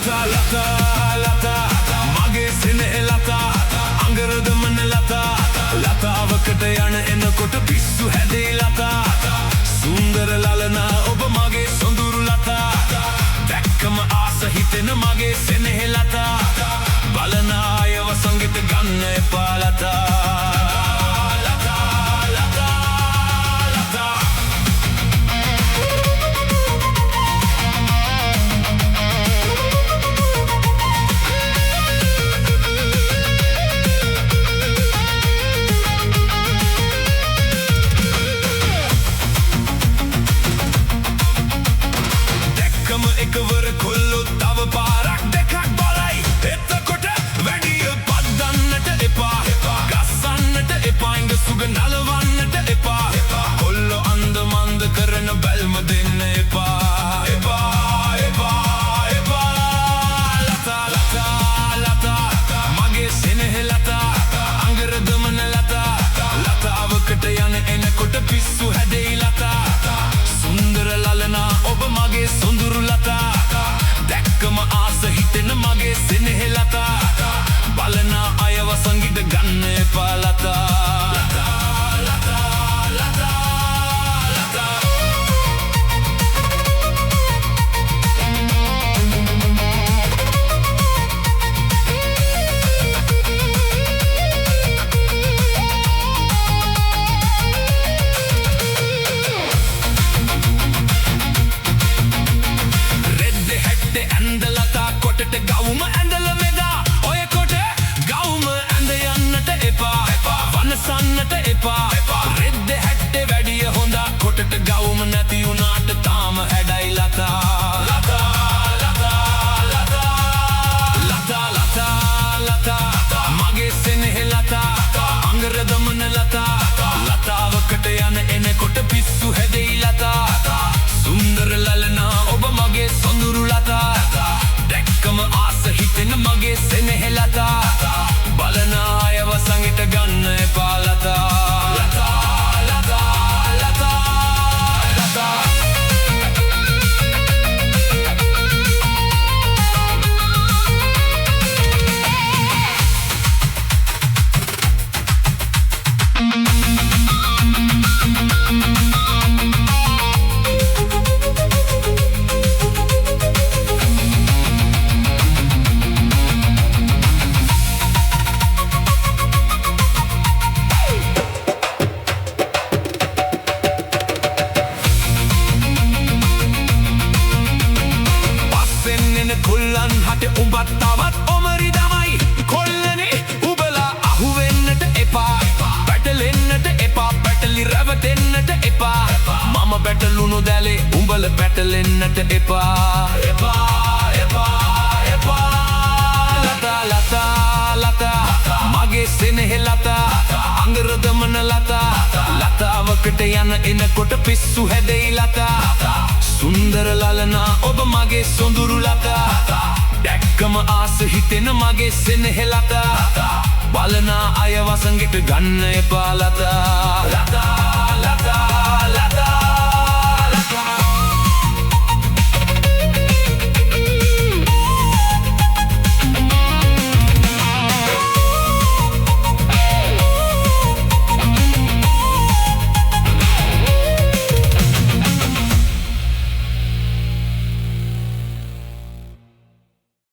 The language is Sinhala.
lata lata lata mage sinehe lata angarada man lata lata avakata yana enakota pissu hade lata sundara lalana oba mage sonduru lata dakkama aasa hitena mage sinehe lata balana ayawa sangita ganna epa lata එකවර කොල්ලෝ තව පාරක් දෙකක් බලයි එතකොට වැඩිය පද්දන්නට එපා ගස්සන්නට එපා ඉඟ සුග නලවන්නට එපා කොල්ලෝ අන්ද මන්ද කරන බැල්ම දෙන්න එපා ලතා ලතා ලතා මගේ සෙනෙහ ලතා අඟරදමන ලතා ලතාවකට යන එනකොට පිස්සු හැදෙයි ලතා සුන්දර ලලනා ඔබ මගේ සොඳුරු ලතා දැක්කම ආස හිතෙන මගේ සෙනෙහ ලතා බලන අයව සංගීත ගන්න එපා ලතා ඇඳලතා කොටට ගවුම ඇඳල මෙදා ඔය කොට ගවුම ඇඳ යන්නට එපා වනසන්නට එපා රෙද්ද හැට්ටේ වැඩිය හොඳා කොටට ගවුම නැති වුණාට තාම හැඩයි ලතා ලතා ලතා ලතා මගේ සෙනෙහ ලතා අඟරදමන ලතා ලතාවකට යන එනකොට පිස්සු හැදෙයි ලතා සුන්දර ලලනා ඔබ මගේ සොඳුරු ලතා දැක්කම ආස හිතෙන මගේ සෙනෙහ ලතා බලන අයව සංගීත ගන්න එපා ලතා කොල්ලන් හට උඹත් තවත් ඔමරි දමයි කොල්ලනේ උබලා අහුවෙන්නට එපා පැටලෙන්නට එපා පැටලි රැවටෙන්නට එපා මම පැටලුණු දැලේ උඹල පැටලෙන්නට එපා ලතා ලතා ලතා මගේ සෙනෙහ ලතා අඟරදමන ලතා ලතාවකට යන එනකොට පිස්සු හැදෙයි ලතා සුන්දර ලලනා ඔබ මගේ සොඳුරු ලතා දැක්කම ආස හිතෙන මගේ සෙනෙහ ලතා බලන අයව සංගීත ගන්න එපා ලතා